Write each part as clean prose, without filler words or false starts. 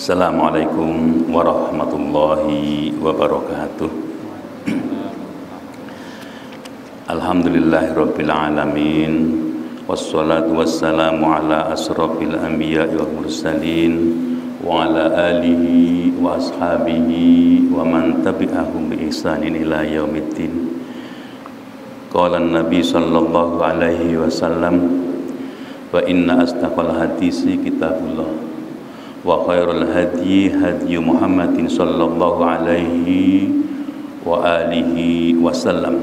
Assalamualaikum warahmatullahi wabarakatuh. Alhamdulillahirabbil alamin. Wassalatu wassalamu ala asrofil anbiya'i wal mursalin wa ala alihi wa ashabihi wa man tabi'ahum bi ihsanin ila yaumiddin. Qala an-nabi sallallahu alaihi wasallam, wa inna asdaqal hadisi kitabullah wa khairul hadyi hadyu Muhammadin sallallahu alaihi wa alihi wasallam,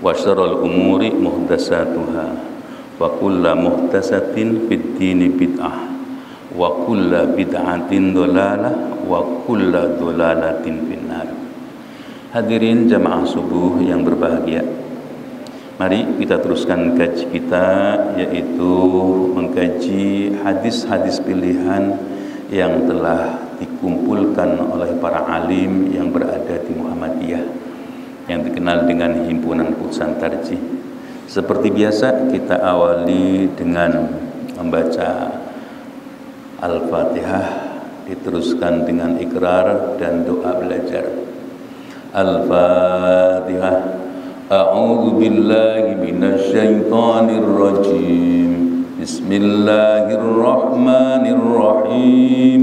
wa syarrul umuri muhdatsatuha wa kullu muhdatsatin fid dini bid'ah wa kullu bid'atin dhalalah wa kullu dhalalatin finnar. Hadirin jamaah subuh yang berbahagia, mari kita teruskan kaji kita, yaitu mengkaji hadis-hadis pilihan yang telah dikumpulkan oleh para alim yang berada di Muhammadiyah yang dikenal dengan Himpunan Putusan Tarjih. Seperti biasa, kita awali dengan membaca Al-Fatihah, diteruskan dengan ikrar dan doa belajar. Al-Fatihah. A'udzu billahi minasy syaithanir rajim. Bismillahirrahmanirrahim.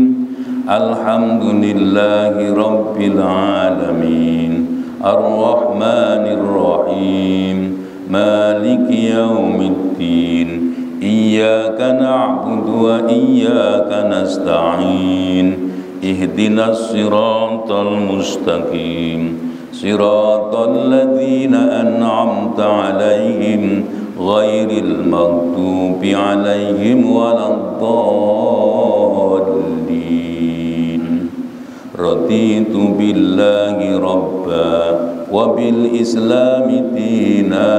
Alhamdulillahi rabbil alamin. Ar-Rahmanir Rahim. Maliki yaumiddin. Iyyaka na'budu wa iyyaka nasta'in. Ihdinas siratal mustaqim. Siratal ladzina an'amta 'alaihim ghairil maghdubi 'alaihim waladdallin. Raditu billahi rabba wa bil islami dina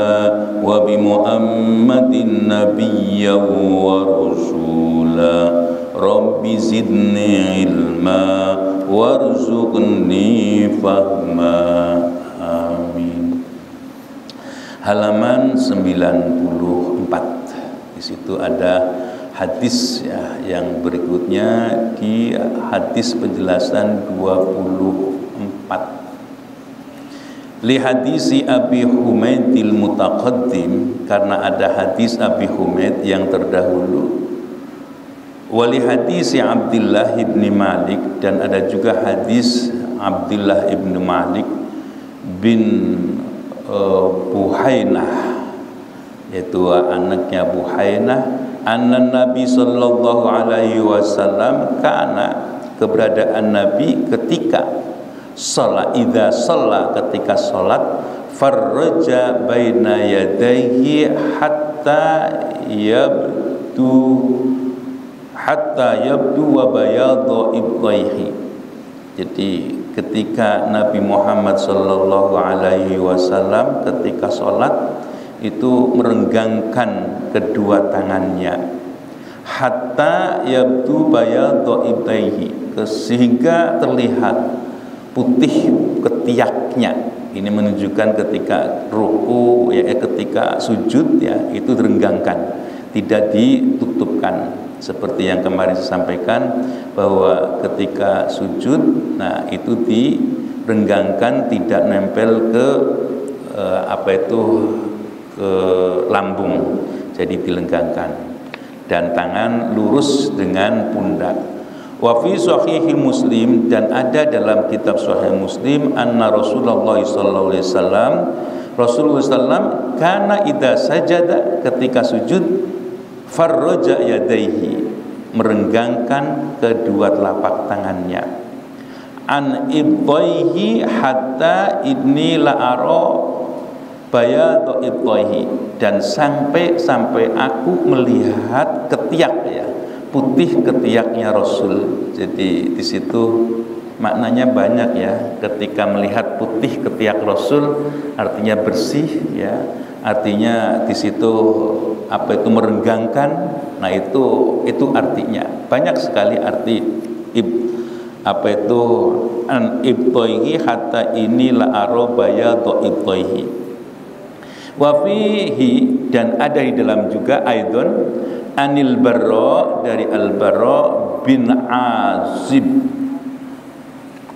wa bi Muhammadin nabiyya wa rasula. Rabbi zidni ilma warzuqni fahma. Amin. Halaman 94. Di situ ada hadis ya, yang berikutnya di hadis penjelasan 24. Li hadisi Abi Humaidil mutaqaddim, karena ada hadis Abi Humaid yang terdahulu. Wali hadisi Abdullah ibn Malik, dan ada juga hadis Abdullah ibn Malik bin Buhainah, yaitu anaknya Buhainah, anna Nabi sallallahu alaihi wasallam, karena keberadaan Nabi ketika salat, idza shalla, ketika salat, farraja baina yadayhi hatta yabdu wa bayadhu ibtaihi. Jadi ketika Nabi Muhammad sallallahu alaihi wasallam ketika salat itu merenggangkan kedua tangannya, hatta yabdu bayadhu ibtaihi, sehingga terlihat putih ketiaknya. Ini menunjukkan ketika ruku ya, ketika sujud ya, itu direnggangkan, tidak ditutupkan. Seperti yang kemarin saya sampaikan, bahwa ketika sujud, nah itu direnggangkan, tidak nempel ke ke lambung, jadi dilenggangkan, dan tangan lurus dengan pundak. Wa fi sahih Muslim, dan ada dalam kitab Sahih Muslim, anna Rasulullah sallallahu alaihi wasallam, Rasulullah sallam, kana idza sajada, ketika sujud, farraja yadaihi, merenggangkan kedua telapak tangannya, an ibtaihi hatta inni la ara bayadhu ibtaihi, dan sampai aku melihat ketiak ya, putih ketiaknya Rasul. Jadi di situ maknanya banyak ya. Ketika melihat putih ketiak Rasul, artinya bersih ya. Artinya di situ merenggangkan. Nah itu artinya banyak sekali arti an ibtaihi hatta ini la ara bayadhu ibtaihi. Wa fihi, dan ada di dalam juga aidon anil Barra, dari Al Barra bin Azib,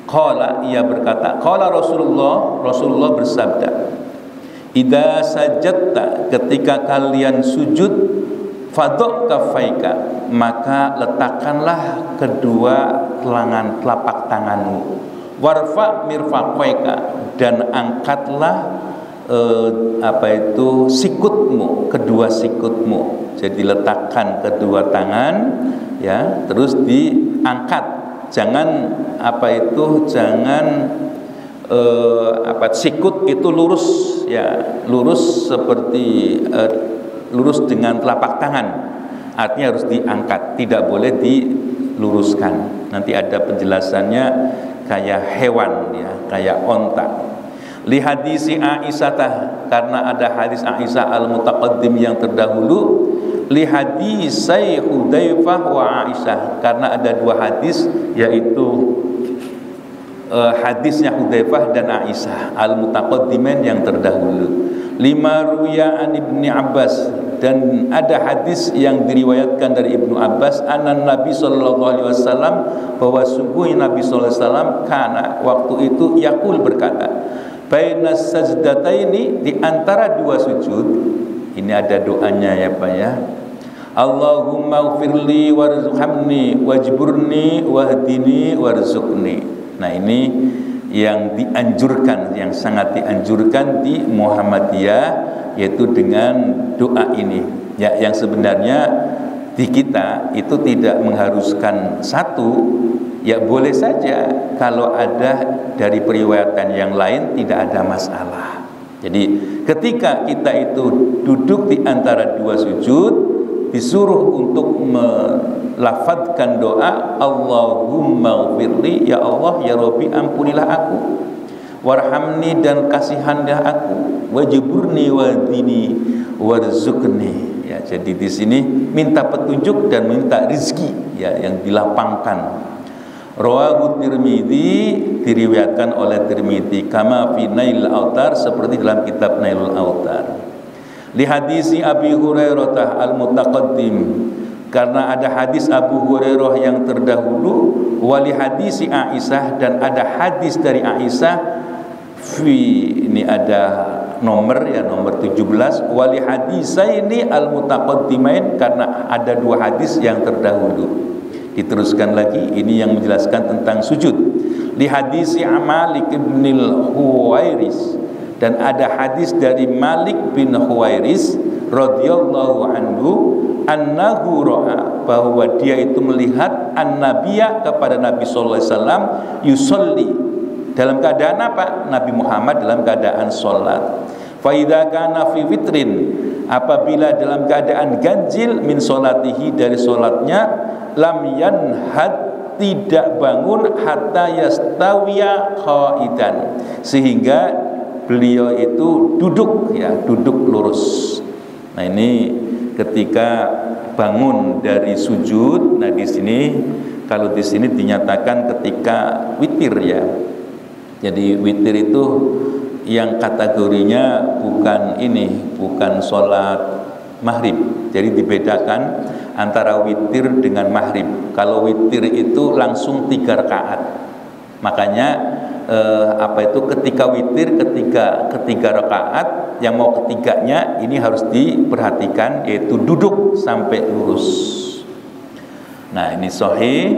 qala, ia berkata, qala Rasulullah bersabda, idza sajadta, ketika kalian sujud, fadok kafaika, maka letakkanlah kedua lengan telapak tanganmu, warfa mirfaqaika, dan angkatlah sikutmu, kedua sikutmu. Jadi letakkan kedua tangan, ya, terus diangkat, jangan sikut itu lurus, ya, lurus seperti lurus dengan telapak tangan, artinya harus diangkat, tidak boleh diluruskan. Nanti ada penjelasannya kayak hewan, ya, kayak onta. Li hadisi Aisyah, karena ada hadis Aisyah al-mutaqaddim yang terdahulu. Li hadisai Hudzaifah wa Aisyah, karena ada dua hadis, yaitu hadisnya Hudzaifah dan Aisyah al-mutaqaddimin yang terdahulu. Lima ruya an Ibni Abbas, dan ada hadis yang diriwayatkan dari Ibnu Abbas, anan Nabi sallallahu alaihi wasallam, bahwa sungguh Nabi sallallahu alaihi wasallam kana, waktu itu yaqul, berkata, bainas sajdataini, di antara dua sujud. Ini ada doanya, ya Pak, ya. Allahumma ighfirli warhamni wajburni wahdini warzuqni. Nah, ini yang dianjurkan, yang sangat dianjurkan di Muhammadiyah, yaitu dengan doa ini, ya, yang sebenarnya di kita itu tidak mengharuskan satu, ya, boleh saja kalau ada dari periwayatan yang lain, tidak ada masalah. Jadi ketika kita itu duduk di antara dua sujud, disuruh untuk melafadzkan doa, Allahumma ghfirli, ya Allah, ya Rabbi, ampunilah aku, warhamni, dan kasihanlah aku, wajburni wadini warzuqni, ya. Jadi di sini minta petunjuk dan minta rizki, ya, yang dilapangkan. Rawahu Tirmidzi, diriwayatkan oleh Tirmidzi, kama fi Nail Autar, seperti dalam kitab Nailul Autar. Li hadisi Abi Hurairah al-mutaqaddim, karena ada hadis Abu Hurairah yang terdahulu, wali hadisi Aisyah, dan ada hadis dari Aisyah, ini ada nomor, ya, nomor 17, wali hadisaini al-mutaqaddimain, karena ada dua hadis yang terdahulu. Diteruskan lagi, ini yang menjelaskan tentang sujud. Li hadisi Malik bin Huwairis, dan ada hadis dari Malik bin Huwairis radhiyallahu anhu, annahu ra'a, bahwa dia itu melihat an-nabiyya, kepada Nabi sallallahu alaihi wasallam, yusolli, dalam keadaan apa? Nabi Muhammad dalam keadaan salat. Fa idza kana fi fitrin, apabila dalam keadaan ganjil, min salatihi, dari salatnya, lam yanhad, tidak bangun, hatta yastawiya qaidan, sehingga beliau itu duduk, ya, duduk lurus. Nah, ini ketika bangun dari sujud. Nah, di sini, kalau di sini dinyatakan ketika witir, ya. Jadi witir itu yang kategorinya bukan ini, bukan sholat maghrib. Jadi dibedakan antara witir dengan maghrib. Kalau witir itu langsung 3 rakaat. Makanya ketika witir, ketiga rakaat, yang mau ketiganya ini harus diperhatikan, yaitu duduk sampai lurus. Nah, ini sahih.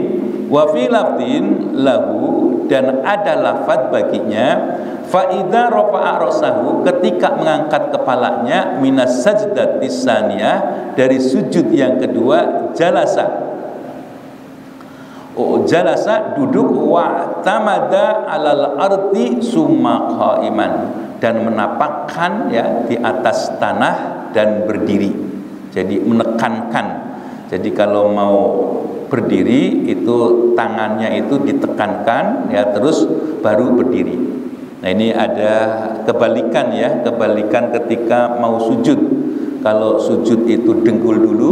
Wa fi lafdin lahu, dan ada lafaz baginya, fa idza rafa'a rasahu, ketika mengangkat kepalanya, minas sajdatis tsaniyah, dari sujud yang kedua, jalasa, duduk, wa tamada alal ardi summa qaiman, dan menapakkan, ya, di atas tanah dan berdiri. Jadi menekankan. Jadi kalau mau berdiri itu tangannya itu ditekankan, ya, terus baru berdiri. Nah, ini ada kebalikan, ya, kebalikan ketika mau sujud. Kalau sujud itu dengkul dulu.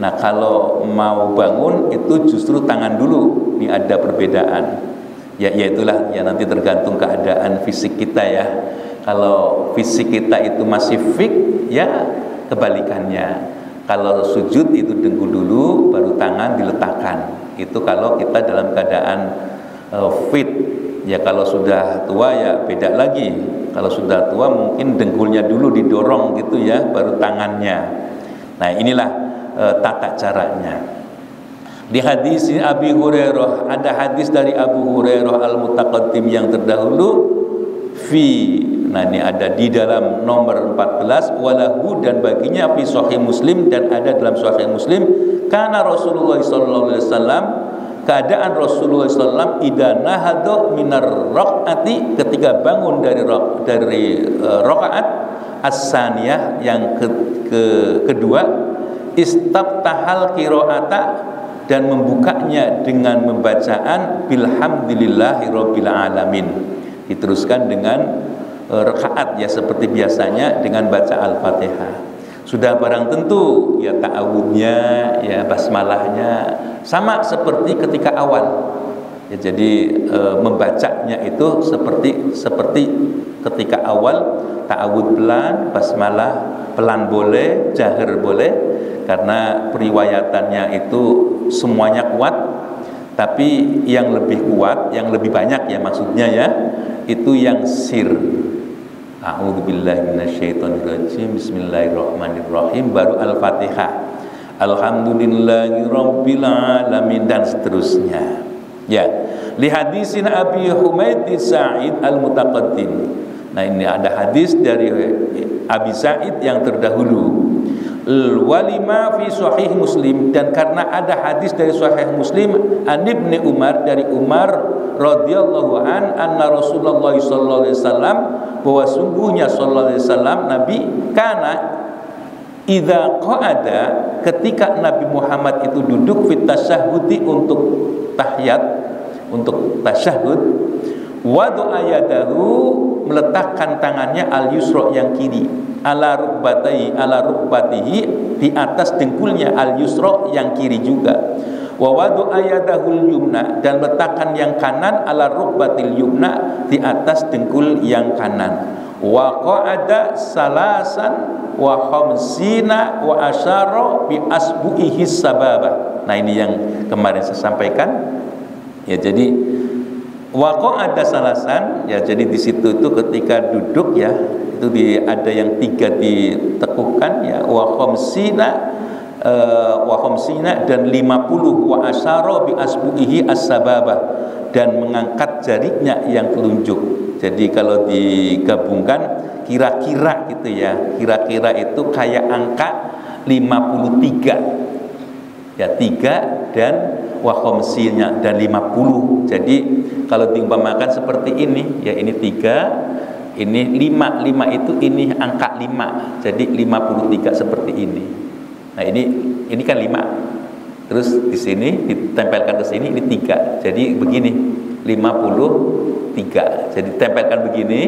Nah, kalau mau bangun itu justru tangan dulu. Ini ada perbedaan. Ya, itulah, ya, nanti tergantung keadaan fisik kita, ya. Kalau fisik kita itu masih fit, ya kebalikannya. Kalau sujud itu dengkul dulu, baru tangan diletakkan. Itu kalau kita dalam keadaan fit. Ya kalau sudah tua ya beda lagi. Kalau sudah tua mungkin dengkulnya dulu didorong gitu ya, baru tangannya. Nah inilah tata caranya. Di hadis Abi Hurairah, ada hadis dari Abu Hurairah al-Mutaqaddim yang terdahulu. Nah ini ada di dalam nomor 14, walahu dan baginya fi Sahih Muslim, dan ada dalam Sahih Muslim, karena Rasulullah sallallahu alaihi wasallam, keadaan Rasulullah sallallahu idza nahada minar raq'ati, ketika bangun dari rakaat as-saniyah yang kedua, istaftahal qiraata, dan membukanya dengan membacaan bilhamdillillahirabbil alamin. Diteruskan dengan rakaat ya seperti biasanya dengan baca Al-Fatihah. Sudah barang tentu ya ta'awudnya, ya basmalahnya sama seperti ketika awal. Ya, jadi membacanya itu seperti ketika awal, ta'awud pelan, basmalah pelan boleh, jahar boleh, karena periwayatannya itu semuanya kuat. Tapi yang lebih kuat, yang lebih banyak ya maksudnya ya, itu yang sir. A'udzubillahi minasyaitonirrajim. Bismillahirrahmanirrahim. Baru Al-Fatihah. Alhamdulillahirabbil alamin, dan seterusnya. Ya. Li hadisin Abi Humaid Sa'id al-Mutaqaddim. Nah, ini ada hadis dari Abi Sa'id yang terdahulu. Walima fi Sahih Muslim, dan karena ada hadis dari Sahih Muslim an Ibnu Umar, dari Umar radhiyallahu anna Rasulullah sallallahu alaihi wasallam, bahwa sungguhnya sallallahu alaihi wasallam Nabi kana idza qa'ada, ketika Nabi Muhammad itu duduk fit tasyahhudi, untuk tahiyat, untuk tasyahud, wadu ayadahu, meletakkan tangannya al yusra, yang kiri, ala rukbatihi, di atas dengkulnya, al yusra, yang kiri juga, wa wadu ayadahul yumna, dan letakkan yang kanan, ala rukbatil yumna, di atas dengkul yang kanan, wa qa'ada salasan wa khamsina wa asyara bi asbu'ihi sababa. Nah ini yang kemarin saya sampaikan ya. Jadi waqo ada salasan ya, jadi di situ itu ketika duduk ya, itu ada yang 3 ditekukan ya, wa khamsina dan 50, wa asyara bi asbu'ihi as-sababa, dan mengangkat jarinya yang telunjuk. Jadi kalau digabungkan kira-kira gitu ya, kira-kira itu kayak angka 53 ya, 3 dan wa khamsina dan 50. Jadi kalau diumpamakan seperti ini ya, ini 3, ini 5 itu ini angka 5, jadi 53 seperti ini. Nah ini kan 5, terus di sini ditempelkan ke sini, ini 3, jadi begini 53, jadi tempelkan begini,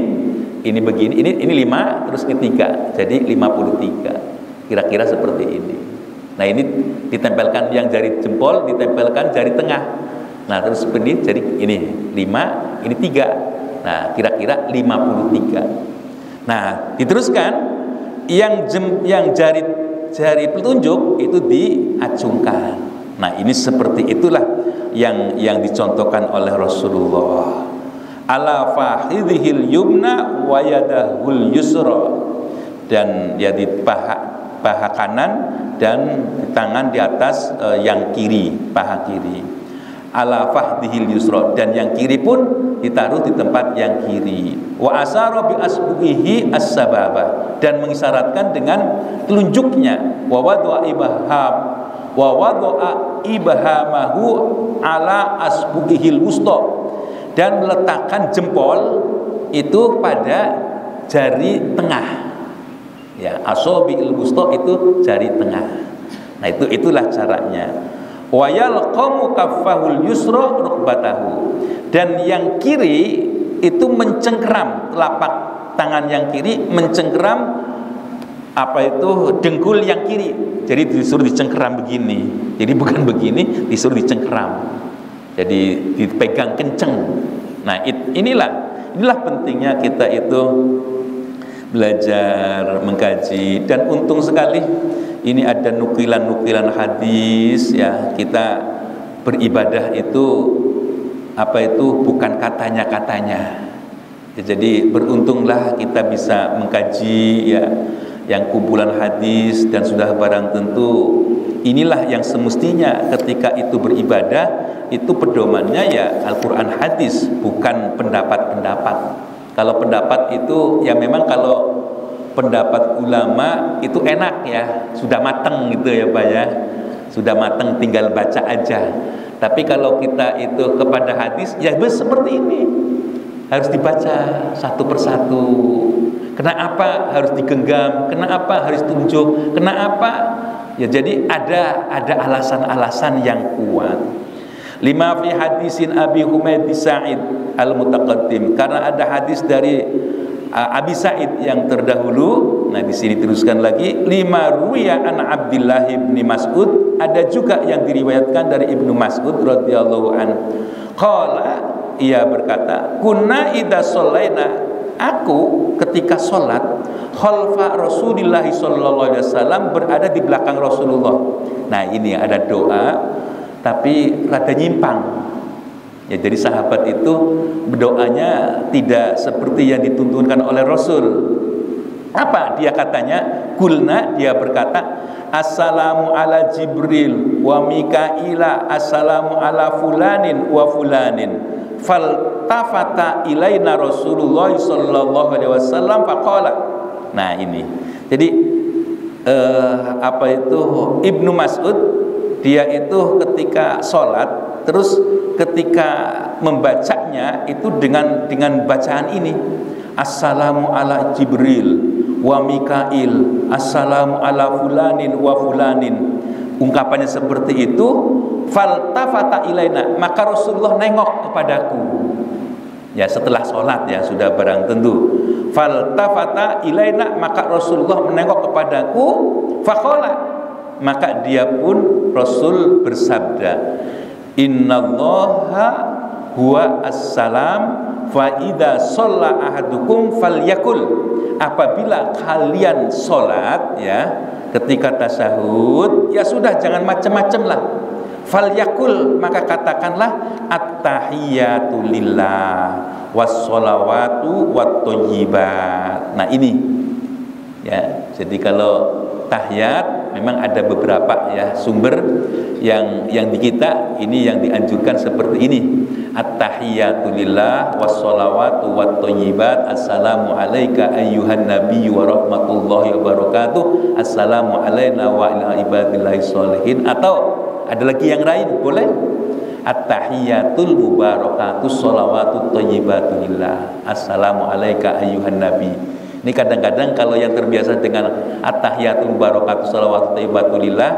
ini begini, ini 5, terus ini 3, jadi 53, kira-kira seperti ini. Nah ini ditempelkan yang jari jempol, ditempelkan jari tengah. Nah terus ini jadi ini 5, ini 3. Nah kira-kira 53. Nah diteruskan yang jari telunjuk itu diacungkan. Nah ini seperti itulah yang dicontohkan oleh Rasulullah. Ala fakhidhil yumna wa yadahul yusra, dan ya di paha kanan dan tangan di atas yang kiri, paha kiri. Ala fahdihil yusra, dan yang kiri pun ditaruh di tempat yang kiri. Wa asara bi asbu'ihi as-sababa, dan mengisyaratkan dengan telunjuknya. Wa wada'a ibhamahu ala asbu'ihil wusta, dan meletakkan jempol itu pada jari tengah. Ya, asabi'il wusta itu jari tengah. Nah, itulah caranya. Wa yalqamu kaffahul yusra rukbatahu, dan yang kiri itu mencengkeram, telapak tangan yang kiri mencengkeram dengkul yang kiri. Jadi disuruh dicengkeram begini. Jadi bukan begini, disuruh dicengkeram. Jadi dipegang kenceng. Nah, inilah pentingnya kita itu belajar, mengkaji, dan untung sekali ini ada nukilan-nukilan hadis ya. Kita beribadah itu bukan katanya-katanya ya, jadi beruntunglah kita bisa mengkaji ya yang kumpulan hadis, dan sudah barang tentu inilah yang semestinya ketika itu beribadah itu pedomannya ya Al-Quran hadis, bukan pendapat-pendapat. Kalau pendapat itu ya memang kalau pendapat ulama itu enak ya, sudah mateng gitu ya Pak ya, sudah mateng tinggal baca aja. Tapi kalau kita itu kepada hadis ya seperti ini, harus dibaca satu persatu. Kenapa harus digenggam? Kenapa harus tunjuk? Kenapa? Ya jadi ada alasan-alasan yang kuat. Lima fi hadisin Abi Humaid Sa'id al-Mutaqaddim, karena ada hadis dari Abi Sa'id yang terdahulu. Nah di sini teruskan lagi, lima ruwiya an Abdullah bin Mas'ud, ada juga yang diriwayatkan dari Ibnu Mas'ud radhiyallahu an. Qala, ia berkata, kunna idza shallaina, aku ketika sholat khalfa Rasulillah sallallahu alaihi wasallam, berada di belakang Rasulullah. Nah ini ada doa tapi rada nyimpang ya, jadi sahabat itu berdoanya tidak seperti yang dituntunkan oleh Rasul. Apa dia katanya? Kulna, dia berkata, assalamu ala Jibril wa Mikaila, assalamu ala fulanin wa fulanin. Faltafata ilaina Rasulullah sallallahu alaihi wasallam faqala. Nah ini jadi Ibnu Mas'ud, dia itu ketika sholat, terus ketika membacanya itu dengan bacaan ini, assalamu ala Jibril wa Mikail, assalamu ala fulanin wa fulanin. Ungkapannya seperti itu. Faltafata ilaina, maka Rasulullah nengok kepadaku ya, setelah sholat ya, sudah barang tentu. Faltafata ilaina, maka Rasulullah menengok kepadaku. Faqala, maka dia pun Rasul bersabda, innallaha huwa assalam fa idza shalla ahadukum falyakul. Apabila kalian sholat ya, ketika tasyahud ya sudah, jangan macam-macam lah. Falyakul, maka katakanlah at-tahiyatu lillah was-sholawatu wat-thayyibat. Nah ini ya, jadi kalau tahiyat memang ada beberapa ya sumber yang di kita ini yang dianjurkan seperti ini, at-tahiyatu lillah was-sholawatu wat-thayyibat, assalamu alayka ayyuhan nabiyyu wa rahmatullahi wa barakatuh, assalamu alayna wa ala ibadillahi sholihin. Atau ada lagi yang lain boleh, at-tahiyatul mubarakatus sholawatut thayyibatu lillah, assalamu alayka ayyuhan nabi. Ini kadang-kadang kalau yang terbiasa dengan at-tahiyatul mubarakatus sholawatut thayyibatu lillah,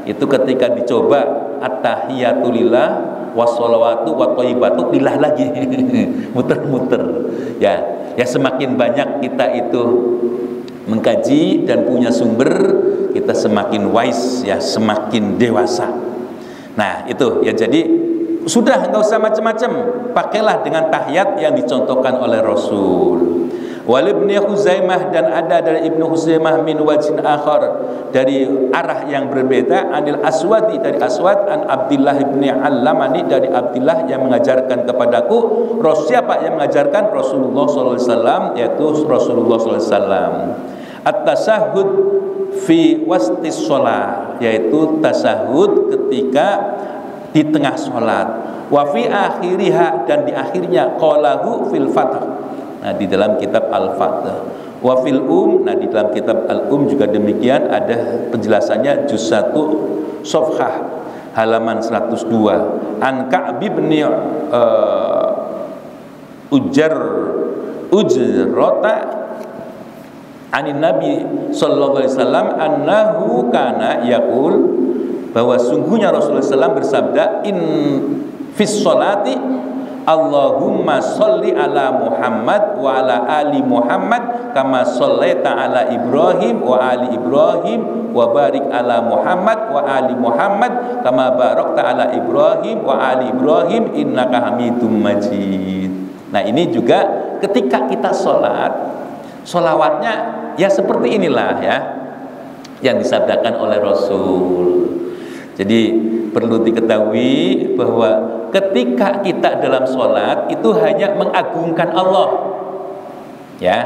itu ketika dicoba at-tahiyatul lillah wassalawatu wa thayyibatu lillah lagi muter-muter ya. Ya semakin banyak kita itu mengkaji dan punya sumber, kita semakin wise ya, semakin dewasa. Nah itu ya, jadi sudah nggak usah macam-macam, pakailah dengan tahiyat yang dicontohkan oleh Rasul. Wal Ibnu Huzaimah, dan ada dari Ibnu Huzaimah min wajhin akhar, dari arah yang berbeda, anil Aswadi, dari Aswad, an Abdullah bin Allamani, dari Abdullah yang mengajarkan kepadaku. Siapa yang mengajarkan? Rasulullah sallallahu alaihi wasallam, yaitu Rasulullah sallallahu alaihi wasallam. At-tasahhud fi wastis shalah, yaitu tasahud ketika di tengah sholat. Wa fi akhiriha, dan di akhirnya, qalahu fil fath. Nah di dalam kitab Al-Fath. Wa fil nah di dalam kitab Al juga demikian, ada penjelasannya juz 1 safhah halaman 102. An Ka'b bin Ujrata anin Nabi sallallahu alaihi wasallam annahu kana yaqul, bahwa sungguhnya Rasulullah SAW bersabda, in fis sholati Allahumma sholli ala Muhammad wa ala ali Muhammad kama shollaita ala Ibrahim wa ali Ibrahim wa barik ala Muhammad wa ali Muhammad kama barakta ala Ibrahim wa ali Ibrahim innaka Hamidum Majid. Nah ini juga ketika kita sholat, Sholawatnya ya seperti inilah ya yang disabdakan oleh Rasul. Jadi perlu diketahui bahwa ketika kita dalam sholat itu hanya mengagungkan Allah, ya,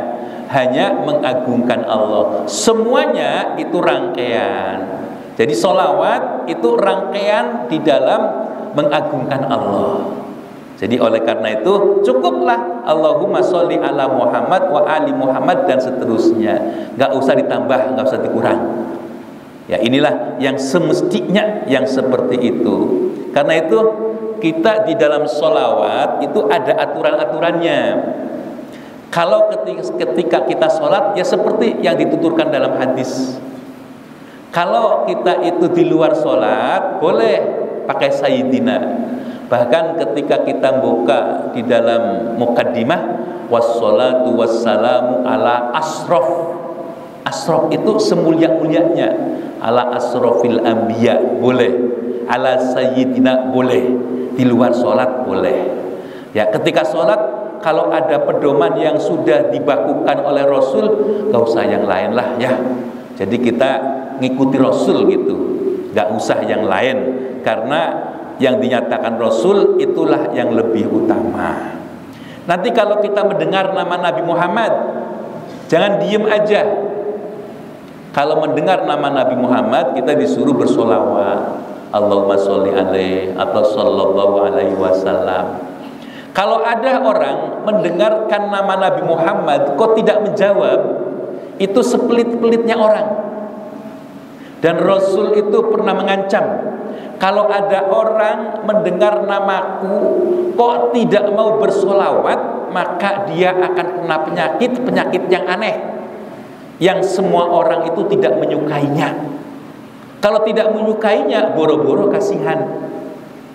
hanya mengagungkan Allah. Semuanya itu rangkaian. Jadi sholawat itu rangkaian di dalam mengagungkan Allah. Jadi oleh karena itu cukuplah Allahumma sholli ala Muhammad wa ali Muhammad dan seterusnya. Gak usah ditambah, gak usah dikurang. Ya inilah yang semestinya yang seperti itu. Karena itu kita di dalam sholawat itu ada aturan-aturannya. Kalau ketika kita sholat ya seperti yang dituturkan dalam hadis. Kalau kita itu di luar sholat boleh pakai sayyidina. Bahkan ketika kita buka di dalam mukaddimah wassalatu wassalamu ala asrof. Asrof itu semulia-mulianya, ala asrofil anbiya boleh, ala sayyidina boleh, di luar sholat boleh. Ya ketika sholat kalau ada pedoman yang sudah dibakukan oleh Rasul, gak usah yang lain lah ya. Jadi kita ngikuti Rasul gitu, gak usah yang lain, karena yang dinyatakan Rasul itulah yang lebih utama. Nanti kalau kita mendengar nama Nabi Muhammad, jangan diem aja. Kalau mendengar nama Nabi Muhammad, kita disuruh bersolawat, Allahumma sholli alaihi atau sallallahu alaihi wasallam. Kalau ada orang mendengarkan nama Nabi Muhammad kok tidak menjawab, itu sepelit-pelitnya orang. Dan Rasul itu pernah mengancam, kalau ada orang mendengar namaku kok tidak mau bersolawat, maka dia akan kena penyakit yang aneh, yang semua orang itu tidak menyukainya. Kalau tidak menyukainya, boro-boro kasihan.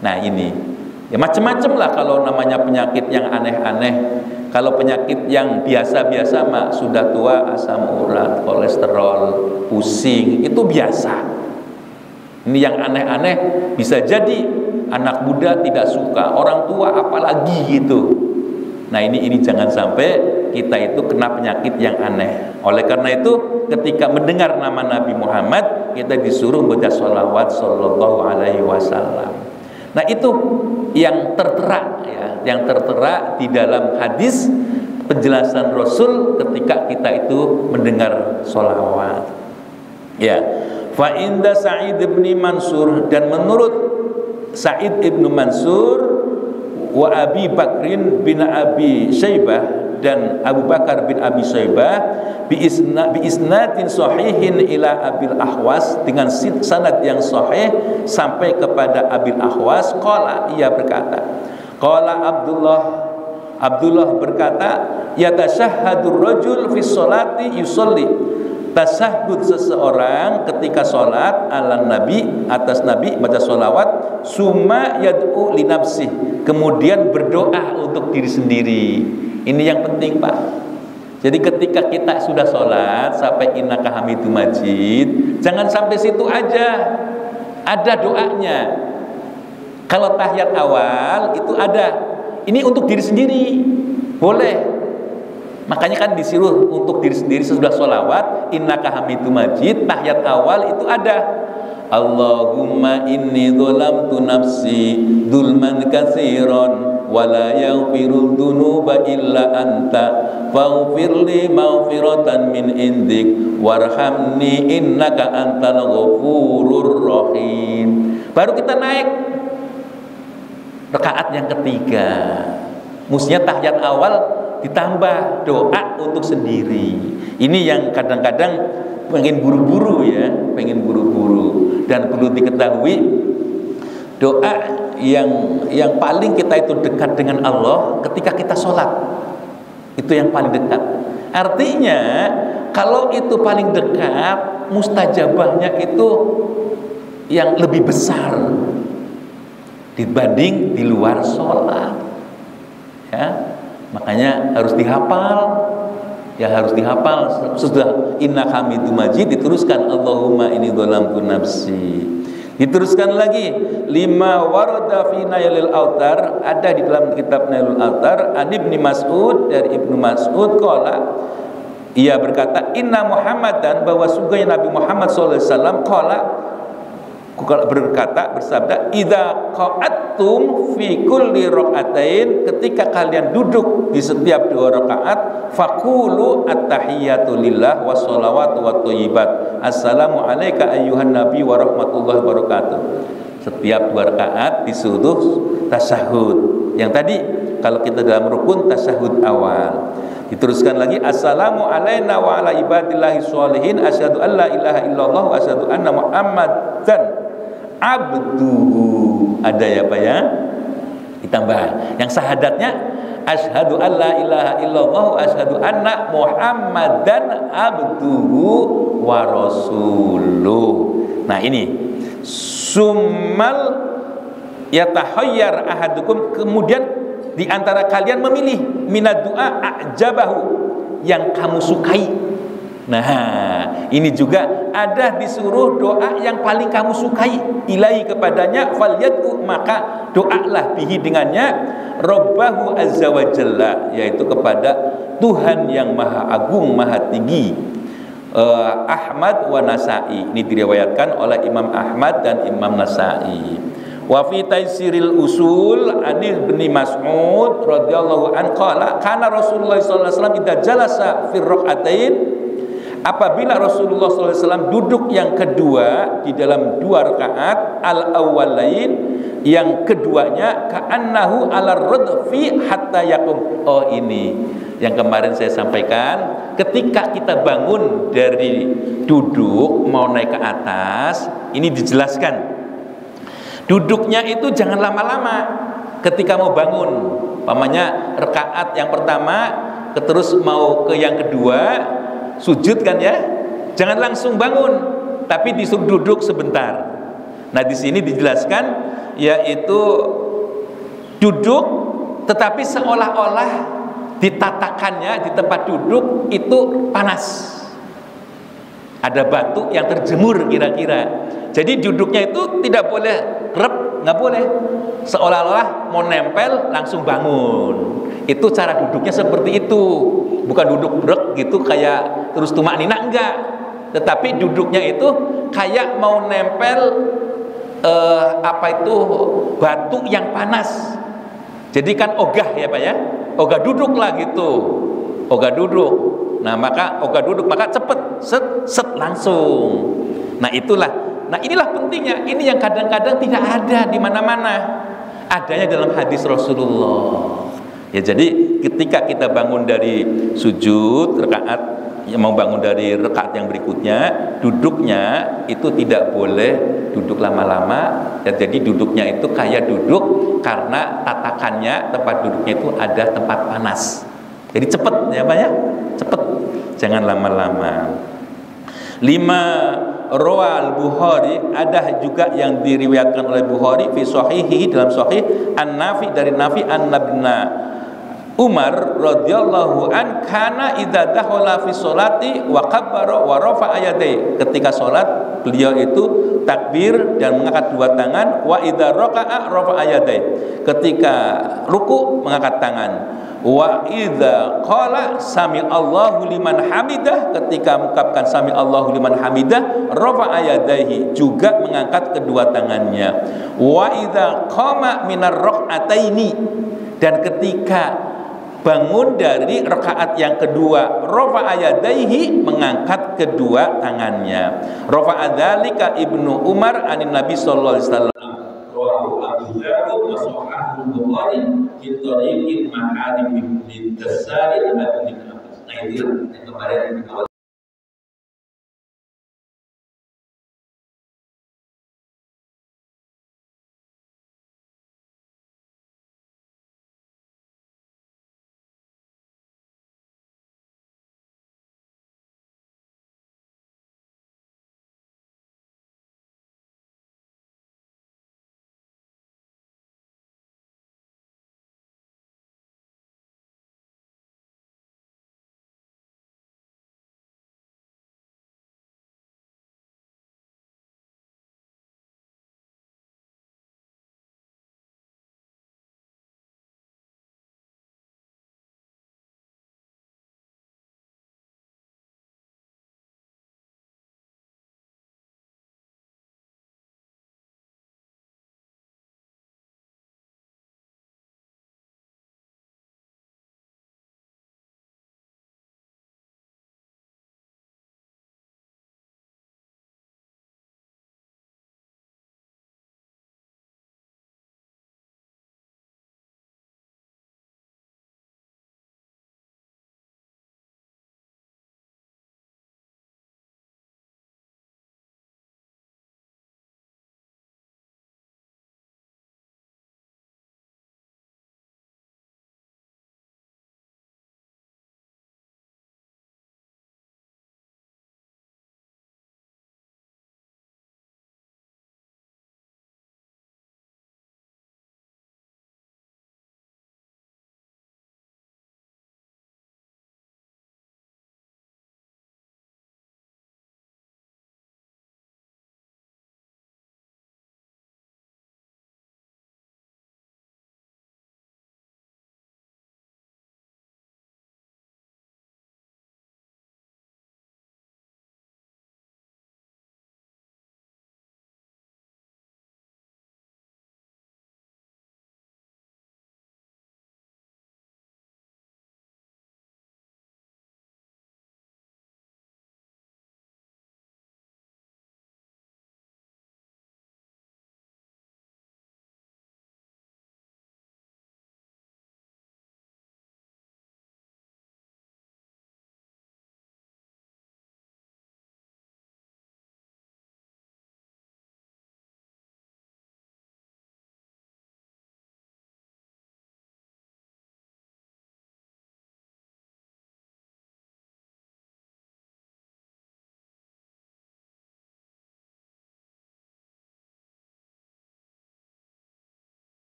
Nah ini ya macam-macam lah kalau namanya penyakit yang aneh-aneh. Kalau penyakit yang biasa-biasa mah sudah tua, asam urat, kolesterol, pusing, itu biasa. Ini yang aneh-aneh bisa jadi anak muda tidak suka, orang tua apalagi gitu. Nah ini jangan sampai kita itu kena penyakit yang aneh. Oleh karena itu ketika mendengar nama Nabi Muhammad, kita disuruh baca sholawat sallallahu alaihi wasallam. Nah itu yang tertera ya, yang tertera di dalam hadis penjelasan Rasul ketika kita itu mendengar sholawat. Ya, fa inda Sa'id bin Mansur, dan menurut Sa'id ibn Mansur wa Abi Bakrin bin Abi Syaibah dan Abu Bakar bin Abi Syaibah bi isnadin sahihin ila Abil Ahwas, dengan sanad yang sahih sampai kepada Abil Ahwas. Qala, ia berkata, qala Abdullah berkata, yatashahhadur rajul fi sholati yusolli. Tasahud seseorang ketika sholat ala nabi, atas nabi, baca sholawat, summa yad'u li nafsih, kemudian berdoa untuk diri sendiri. Ini yang penting Pak. Jadi ketika kita sudah sholat sampai innaka hamidum majid, jangan sampai situ aja, ada doanya. Kalau tahiyat awal itu ada, ini untuk diri sendiri boleh. Makanya kan disuruh untuk diri sendiri sesudah sholawat, innaka hamidum majid, tahiyat awal itu ada, Allahumma inni dzolamtu nafsi dzulman katsiran wa la yaghfiru dzunuba illa anta faghfirli maghfiratan min indik warhamni innaka antal ghafurur rahim. Baru kita naik rakaat yang ketiga. Mestinya tahiyat awal ditambah doa untuk sendiri. Ini yang kadang-kadang pengen buru-buru ya, pengen buru-buru. Dan perlu diketahui doa yang paling kita itu dekat dengan Allah ketika kita sholat, itu yang paling dekat. Artinya kalau itu paling dekat, mustajabahnya itu yang lebih besar dibanding di luar sholat ya. Makanya harus dihafal, ya harus dihafal. Sudah innaka hamidum majid diteruskan Allahumma inni dzolamtu nafsi. Diteruskan lagi lima warada fi nailil autar, ada di dalam kitab Nailul Autar, an Ibnu Mas'ud, dari Ibnu Mas'ud qala Ia berkata, inna Muhammadan, bahwa sungguhnya Nabi Muhammad SAW bersabda, idza qa'attum fi kulli raka'atain, ketika kalian duduk di setiap 2 rakaat, faqulu at-tahiyatu lillah wassalawatu wathayyibat, assalamu alayka ayyuhan nabi wa rahmatullahi wabarakatuh. Setiap 2 rakaat disuruh tasyahud. Yang tadi kalau kita dalam rukun tasyahud awal. Diteruskan lagi, assalamu alaina wa ala ibadillahi sholihin, asyhadu an la ilaha illallah wa asyhadu anna muhammadan abduhu. Ada ya Pak ya? Ditambah yang syahadatnya, asyhadu an la ilaha illallah wa asyhadu anna muhammadan abduhu wa rasuluh. Nah ini summal yatahayyar ahadukum, kemudian di antara kalian memilih minad du'a a'jabahu, yang kamu sukai. Nah, ini juga ada disuruh doa yang paling kamu sukai, ilahi kepadanya, falyad'u, maka doalah bihi dengannya, rabbahu azza wa jalla, yaitu kepada Tuhan yang maha agung maha tinggi. Ahmad wa Nasa'i, ini diriwayatkan oleh Imam Ahmad dan Imam Nasa'i. Wa fi taisiril usul an Ibnu Mas'ud radhiyallahu an qala kana Rasulullah sallallahu alaihi wasallam idza jalasa fi rak'atain, apabila Rasulullah sallallahu alaihi wasallam duduk yang kedua di dalam 2 rakaat, al awwalain, yang keduanya, ka'annahu ala radfi hatta yaqum. Oh ini yang kemarin saya sampaikan, ketika kita bangun dari duduk mau naik ke atas, ini dijelaskan. Duduknya itu jangan lama-lama ketika mau bangun. Pamannya rakaat yang pertama, terus mau ke yang kedua, sujud kan ya? Jangan langsung bangun, tapi disuruh duduk sebentar. Nah di sini dijelaskan, yaitu duduk, tetapi seolah-olah ditatakannya di tempat duduk itu panas. Ada batu yang terjemur kira-kira. Jadi duduknya itu tidak boleh rep, nggak boleh. Seolah-olah mau nempel langsung bangun. Itu cara duduknya seperti itu. Bukan duduk brek gitu kayak terus tumak nina, enggak. Tetapi duduknya itu kayak mau nempel batu yang panas. Jadi kan ogah ya Pak ya. Ogah duduk lah gitu. Ogah duduk. Nah maka ogah duduk maka cepet set langsung. Nah itulah. Nah inilah pentingnya. Ini yang kadang-kadang tidak ada di mana-mana. Adanya dalam hadis Rasulullah. Ya jadi ketika kita bangun dari sujud rakaat, mau bangun dari rakaat yang berikutnya, duduknya itu tidak boleh duduk lama-lama. Dan jadi duduknya itu kayak duduk karena tatakannya, tempat duduknya itu ada tempat panas. Jadi cepet ya Pak ya, cepet, jangan lama-lama. 5 Rawal Bukhari, ada juga yang diriwayatkan oleh Bukhari fi sahihi, dalam sahih, an-Nafi, dari Nafi an-Nabna Umar radhiyallahu an kana idza dakhala fi sholati wa kabbara wa rafa'a yadayhi, ketika salat beliau itu takbir dan mengangkat 2 tangan, wa idza raka'a rafa'a yadayhi, ketika ruku mengangkat tangan, wa idza qala sami Allahu liman hamidah, ketika mengucapkan sami Allahu liman hamidah, rafa'a yadayhi, juga mengangkat kedua tangannya, wa idza qama minar rak'ataini, dan ketika bangun dari rakaat yang kedua, rafa'a yadayhi, mengangkat kedua tangannya. Rafa'a dzalika Ibnu Umar anin Nabi sallallahu alaihi wasallam. Kemarin